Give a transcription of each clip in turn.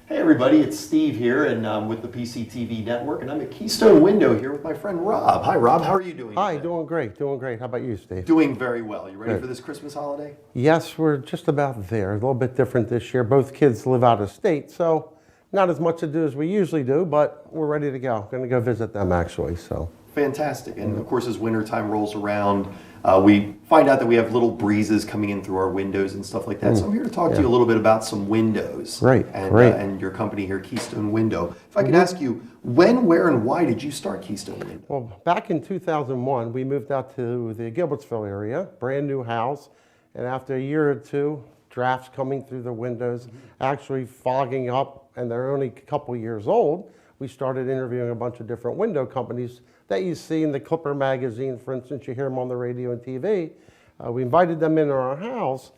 Hey everybody, it's Steve here, and I'm with the PCTV Network, and I'm at Keystone Window here with my friend Rob. Hi Rob, how are you doing Hi, today? doing great. How about you, Steve? Doing very well. You ready Good. for this Christmas holiday? Yes, we're just about there. A little bit different this year. Both kids live out of state, so not as much to do as we usually do, but we're ready to go. Going to go visit them actually, so. Fantastic. And of course, as wintertime rolls around, we find out that we have little breezes coming in through our windows and stuff like that. So I'm here to talk to you a little bit about some windows. Great, and, great. And your company here, Keystone Window. If I could ask you, when, where, and why did you start Keystone Window? Well, back in 2001, we moved out to the Gilbertsville area, brand new house, and after a year or two, drafts coming through the windows, actually fogging up, and they're only a couple years old, we started interviewing a bunch of different window companies that you see in the Clipper magazine, for instance. You hear them on the radio and TV. We invited them into our house,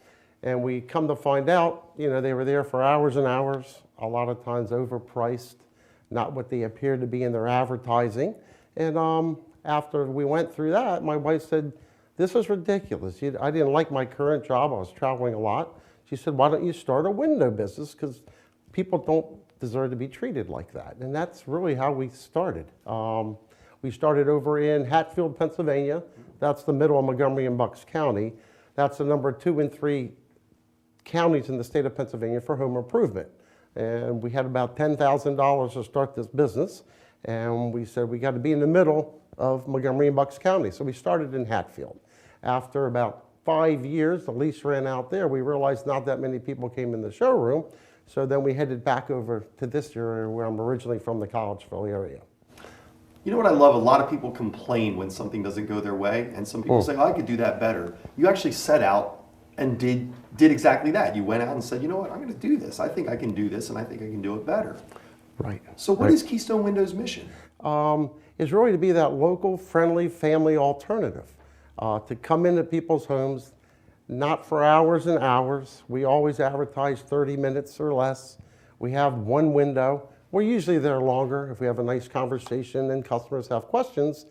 and we come to find out, they were there for hours and hours, a lot of times overpriced, not what they appeared to be in their advertising. And after we went through that, my wife said, "This is ridiculous. I didn't like my current job. I was traveling a lot." She said, "Why don't you start a window business? Because people don't deserve to be treated like that." And that's really how we started. We started over in Hatfield, Pennsylvania. That's the middle of Montgomery and Bucks County. That's the number 2 and 3 counties in the state of Pennsylvania for home improvement. And we had about $10,000 to start this business. And we said we got to be in the middle of Montgomery and Bucks County. So we started in Hatfield. After about 5 years, the lease ran out there. We realized not that many people came in the showroom. So then we headed back over to this area where I'm originally from, the Collegeville area. You know what I love? A lot of people complain when something doesn't go their way, and some people say, "Oh, I could do that better." You actually set out and did exactly that. You went out and said, "You know what? I'm going to do this. I think I can do this, and I think I can do it better." Right. So what is Keystone Windows' mission? Is really to be that local, friendly, family alternative. To come into people's homes, not for hours and hours. We always advertise 30 minutes or less. We have one window. We're usually there longer. If we have a nice conversation and customers have questions,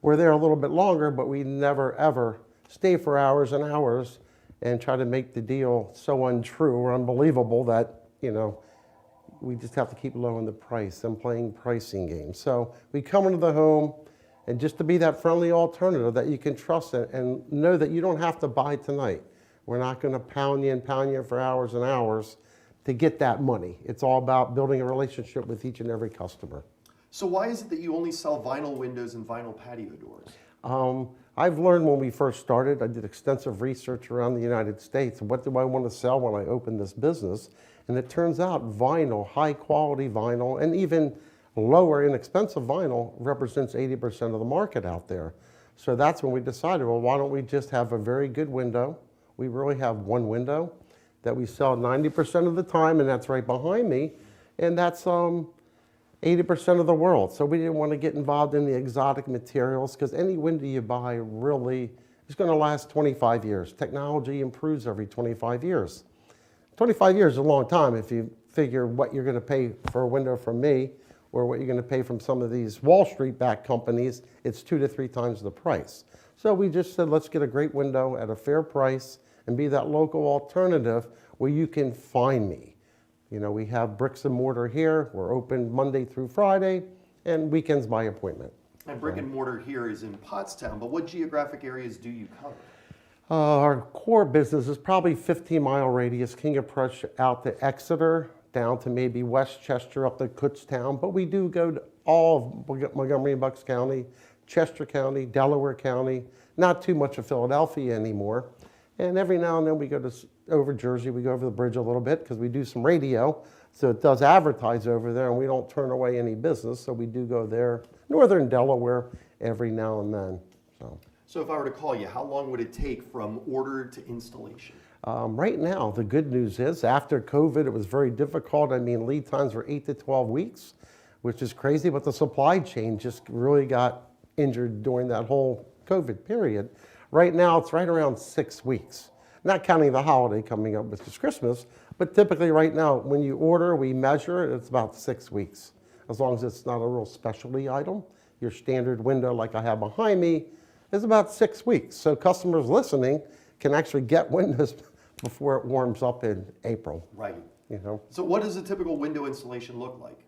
we're there a little bit longer, but we never ever stay for hours and hours and try to make the deal so untrue or unbelievable that, we just have to keep lowering the price and playing pricing games. So we come into the home, and just to be that friendly alternative that you can trust and know that you don't have to buy tonight. We're not going to pound you for hours and hours to get that money. It's all about building a relationship with each and every customer. So why is it that you only sell vinyl windows and vinyl patio doors? I've learned when we first started, I did extensive research around the United States. What do I want to sell when I open this business? And it turns out vinyl, high quality vinyl, and even lower inexpensive vinyl represents 80% of the market out there. So that's when we decided, well, why don't we just have a very good window? We really have one window that we sell 90% of the time, and that's right behind me, and that's 80% of the world. So we didn't want to get involved in the exotic materials, because any window you buy really is going to last 25 years. Technology improves every 25 years. 25 years is a long time if you figure what you're going to pay for a window from me or what you're going to pay from some of these Wall Street-backed companies. It's 2 to 3 times the price. So we just said, let's get a great window at a fair price and be that local alternative where you can find me. We have bricks and mortar here. We're open Monday through Friday, and weekends by appointment. And brick and mortar here is in Pottstown, but what geographic areas do you cover? Our core business is probably 15-mile radius, King of Prussia out to Exeter, down to maybe Westchester up to Kutztown, but we do go to all of Montgomery and Bucks County, Chester County, Delaware County, not too much of Philadelphia anymore. And every now and then we go over Jersey, we go over the bridge a little bit because we do some radio, so it does advertise over there, and we don't turn away any business, so we do go there. Northern Delaware every now and then. So if I were to call you, how long would it take from order to installation? Right now, the good news is after COVID, it was very difficult. Lead times were 8 to 12 weeks, which is crazy, but the supply chain just really got injured during that whole COVID period. Right now, it's right around 6 weeks, not counting the holiday coming up, which is Christmas, but typically right now, when you order, we measure it, it's about 6 weeks, as long as it's not a real specialty item. Your standard window, like I have behind me, is about 6 weeks. So customers listening can actually get windows before it warms up in April. Right. you know. So what does a typical window installation look like?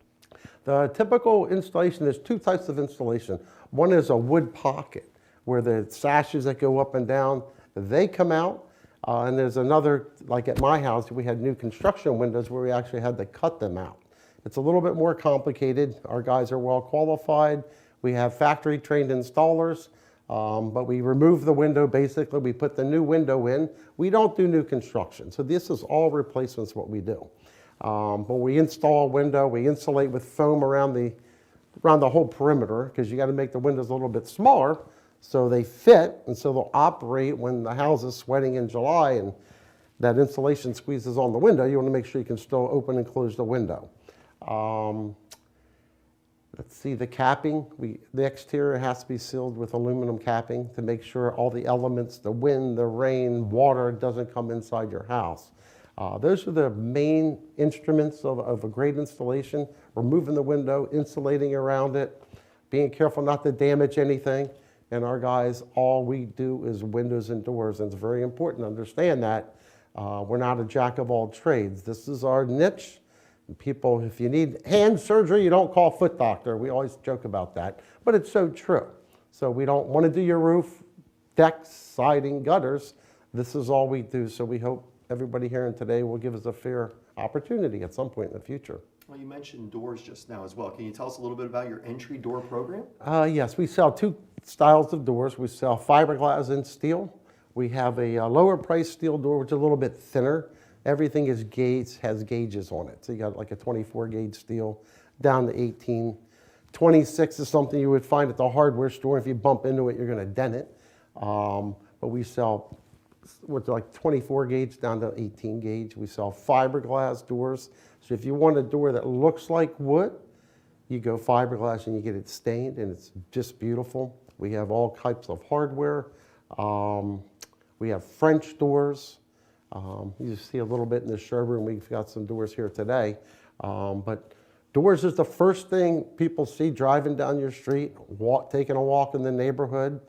The typical installation, there's two types of installation. One is a wood pocket, where the sashes that go up and down, they come out. And there's another, like at my house, we had new construction windows where we actually had to cut them out. It's a little bit more complicated. Our guys are well qualified. We have factory trained installers, but we remove the window basically. We put the new window in. We don't do new construction. So this is all replacements what we do. When we install a window, we insulate with foam around the whole perimeter, because you got to make the windows a little bit smaller so they fit and so they'll operate when the house is sweating in July and that insulation squeezes on the window. You want to make sure you can still open and close the window. Let's see, the capping, the exterior has to be sealed with aluminum capping to make sure all the elements, the wind, the rain, water doesn't come inside your house. Those are the main instruments of a great installation: removing the window, insulating around it, being careful not to damage anything. And our guys, all we do is windows and doors, and it's very important to understand that. We're not a jack of all trades. This is our niche. People, if you need hand surgery, you don't call foot doctor. We always joke about that, but it's so true. So we don't want to do your roof, decks, siding, gutters. This is all we do. So we hope everybody here today will give us a fair opportunity at some point in the future. Well, you mentioned doors just now as well. Can you tell us a little bit about your entry door program? Yes, we sell two styles of doors. We sell fiberglass and steel. We have a lower price steel door, which is a little bit thinner. Everything is gauge, has gauges on it. So you got like a 24 gauge steel down to 18. 26 is something you would find at the hardware store. If you bump into it, you're going to dent it. But we sell with like 24 gauge down to 18 gauge. We sell fiberglass doors. So if you want a door that looks like wood, you go fiberglass and you get it stained, and it's just beautiful. We have all types of hardware. We have French doors. You see a little bit in the showroom. We've got some doors here today. But doors is the first thing people see driving down your street, taking a walk in the neighborhood.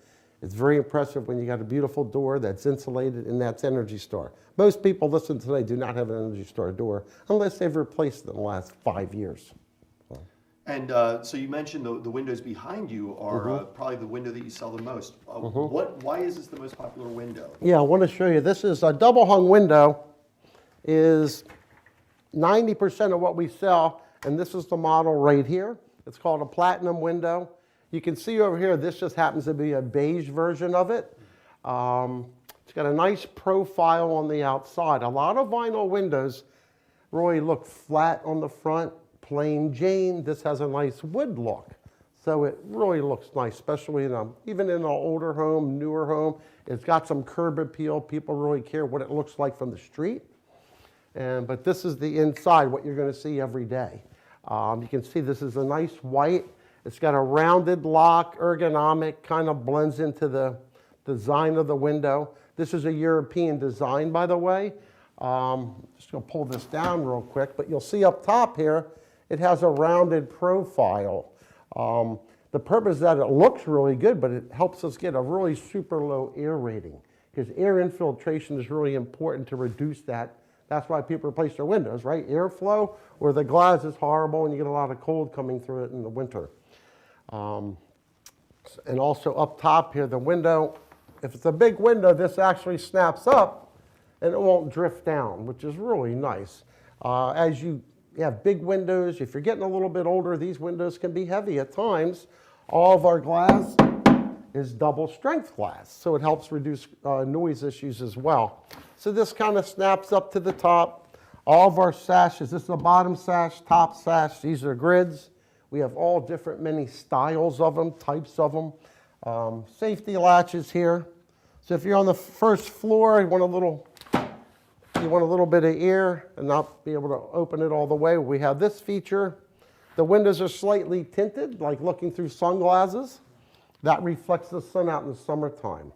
It's very impressive when you got a beautiful door that's insulated and that's Energy Star. Most people listening today do not have an Energy Star door unless they've replaced it in the last 5 years. And so you mentioned the windows behind you are probably the window that you sell the most. Why is this the most popular window? Yeah, I want to show you. This is a double hung window, is 90% of what we sell, and this is the model right here. It's called a platinum window. You can see over here, this just happens to be a beige version of it. It's got a nice profile on the outside. A lot of vinyl windows really look flat on the front, plain Jane. This has a nice wood look. So it really looks nice, especially even in an older home, newer home. It's got some curb appeal. People really care what it looks like from the street. But this is the inside, what you're going to see every day. You can see this is a nice white. It's got a rounded lock, ergonomic, kind of blends into the design of the window. This is a European design, by the way. Just going to pull this down real quick, but you'll see up top here, it has a rounded profile. The purpose is that it looks really good, but it helps us get a really super low air rating, because air infiltration is really important to reduce that. That's why people replace their windows, right? Airflow, or the glass is horrible and you get a lot of cold coming through it in the winter. And also up top here, the window, if it's a big window, this actually snaps up and it won't drift down, which is really nice. As you have big windows, if you're getting a little bit older, these windows can be heavy at times. All of our glass is double strength glass, so it helps reduce noise issues as well. So this kind of snaps up to the top. All of our sashes, this is the bottom sash, top sash, these are grids. We have all different, many styles of them, types of them. Safety latches here. So if you're on the first floor, you want a little bit of air and not be able to open it all the way. We have this feature. The windows are slightly tinted, like looking through sunglasses. That reflects the sun out in the summertime.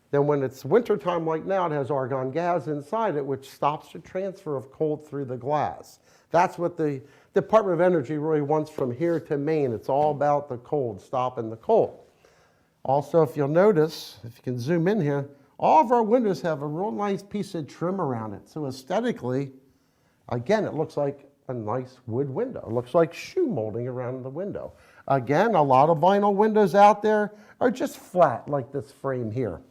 Then when it's wintertime like now, it has argon gas inside it, which stops the transfer of cold through the glass. That's what the Department of Energy really wants from here to Maine. It's all about the cold, stopping the cold. Also, if you'll notice, if you can zoom in here, all of our windows have a real nice piece of trim around it. So aesthetically, Again, it looks like a nice wood window. It looks like shoe molding around the window. Again, a lot of vinyl windows out there are just flat like this frame here.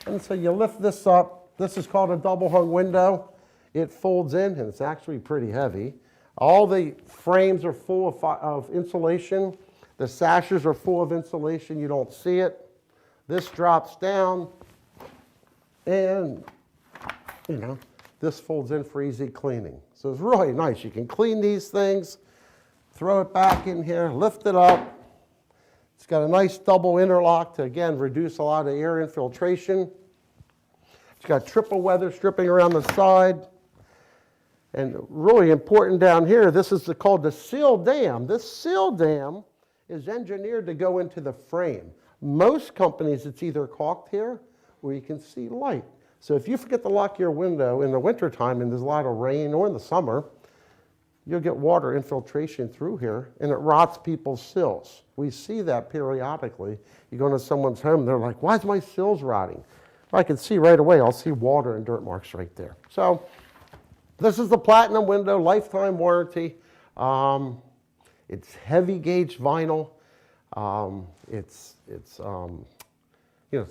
And so you lift this up. This is called a double hung window. It folds in and it's actually pretty heavy. All the frames are full of insulation. The sashes are full of insulation. You don't see it. This drops down and, you know, this folds in for easy cleaning. So it's really nice. You can clean these things, throw it back in here, lift it up. It's got a nice double interlock to, again, reduce a lot of air infiltration. It's got triple weather stripping around the side. And really important down here, this is called the seal dam. This seal dam is engineered to go into the frame. Most companies, it's either caulked here or you can see light. So if you forget to lock your window in the wintertime and there's a lot of rain or in the summer, you'll get water infiltration through here and it rots people's sills. We see that periodically. You go into someone's home, they're like, why is my sills rotting? I can see right away, I'll see water and dirt marks right there. So this is the platinum window, lifetime warranty. It's heavy gauge vinyl. It's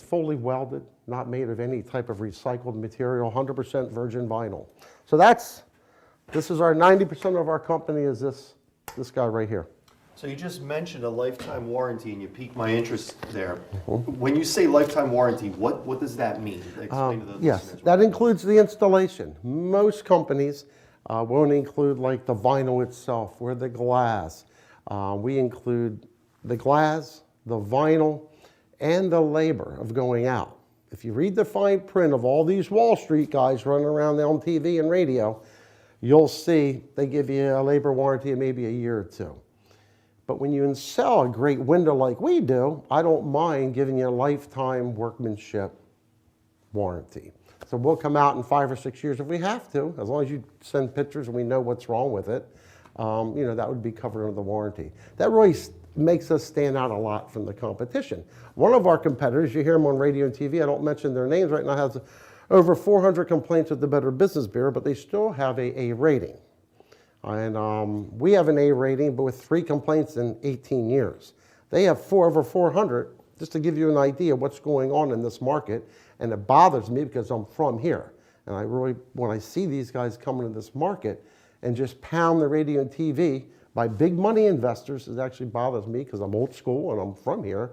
fully welded, not made of any type of recycled material, 100% virgin vinyl. So this is our 90% of our company is this guy right here. So you just mentioned a lifetime warranty and you piqued my interest there. When you say lifetime warranty, what does that mean? Explain to the Yes, listeners. that includes the installation. Most companies won't include like the vinyl itself or the glass. We include the glass, the vinyl, and the labor of going out. If you read the fine print of all these Wall Street guys running around on TV and radio, you'll see they give you a labor warranty of maybe a year or two. But when you sell a great window like we do, I don't mind giving you a lifetime workmanship warranty. So we'll come out in 5 or 6 years if we have to, as long as you send pictures and we know what's wrong with it. That would be covered under the warranty. That really makes us stand out a lot from the competition. One of our competitors, you hear them on radio and TV, I don't mention their names right now, has over 400 complaints with the Better Business Bureau, but they still have a A rating. And we have an A rating, but with 3 complaints in 18 years. They have over 400, just to give you an idea of what's going on in this market. And it bothers me because I'm from here. And I really, when I see these guys coming into this market and just pound the radio and TV by big money investors, it actually bothers me because I'm old school and I'm from here.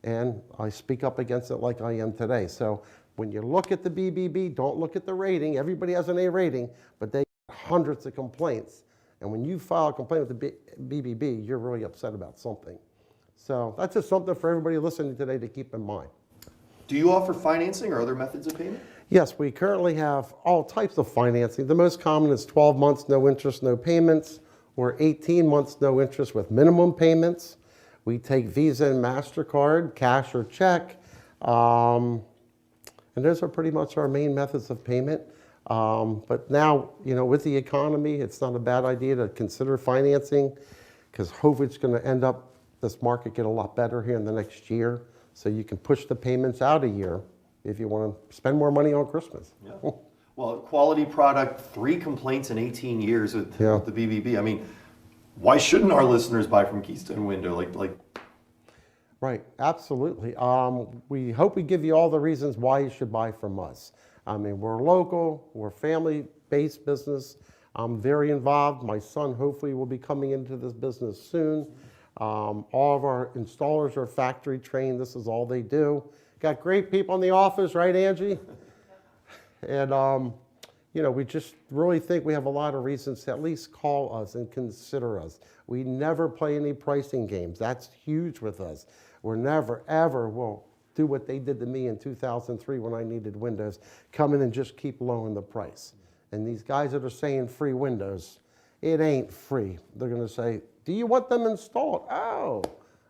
And I speak up against it like I am today. So when you look at the BBB, don't look at the rating. Everybody has an A rating, but they get hundreds of complaints. And when you file a complaint with the BBB, you're really upset about something. So that's just something for everybody listening today to keep in mind. Do you offer financing or other methods of payment? Yes, we currently have all types of financing. The most common is 12 months, no interest, no payments, or 18 months, no interest with minimum payments. We take Visa and MasterCard, cash or check. And those are pretty much our main methods of payment. But now, with the economy, it's not a bad idea to consider financing because hopefully it's going to end up, this market get a lot better here in the next year. So you can push the payments out a year if you want to spend more money on Christmas. Yeah. Well, quality product, 3 complaints in 18 years with the BBB. I mean, why shouldn't our listeners buy from Keystone Window? Right, absolutely. We hope we give you all the reasons why you should buy from us. I mean, we're local, we're family-based business. I'm very involved. My son hopefully will be coming into this business soon. All of our installers are factory trained. This is all they do. Got great people in the office, right, Angie? And, we just really think we have a lot of reasons to at least call us and consider us. We never play any pricing games. That's huge with us. We're never, ever will do what they did to me in 2003 when I needed windows, come in and just keep lowering the price. And these guys that are saying free windows, it ain't free. They're going to say, do you want them installed? Oh,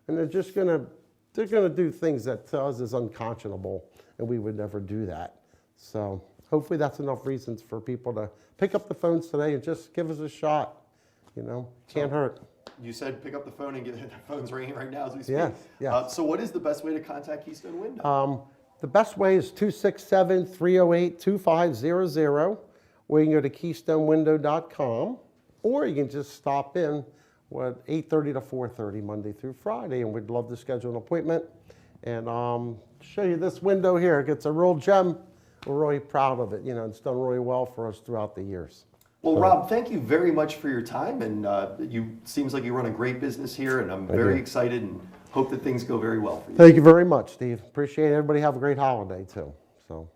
and they're going to do things that to us is unconscionable, and we would never do that. So hopefully that's enough reasons for people to pick up the phones today and just give us a shot. Can't hurt. You said pick up the phone and get the phone's ringing right now as we speak. Yes. So what is the best way to contact Keystone Window? The best way is 267-308-2500, or you can go to keystonewindow.com, or you can just stop in at 8:30 to 4:30 Monday through Friday, and we'd love to schedule an appointment and show you this window here. It's a real gem. We're really proud of it. You know, it's done really well for us throughout the years. Well, Rob, thank you very much for your time, and seems like you run a great business here, and I'm very excited and hope that things go very well for you. Thank you very much, Steve. Appreciate it. Everybody have a great holiday too. So.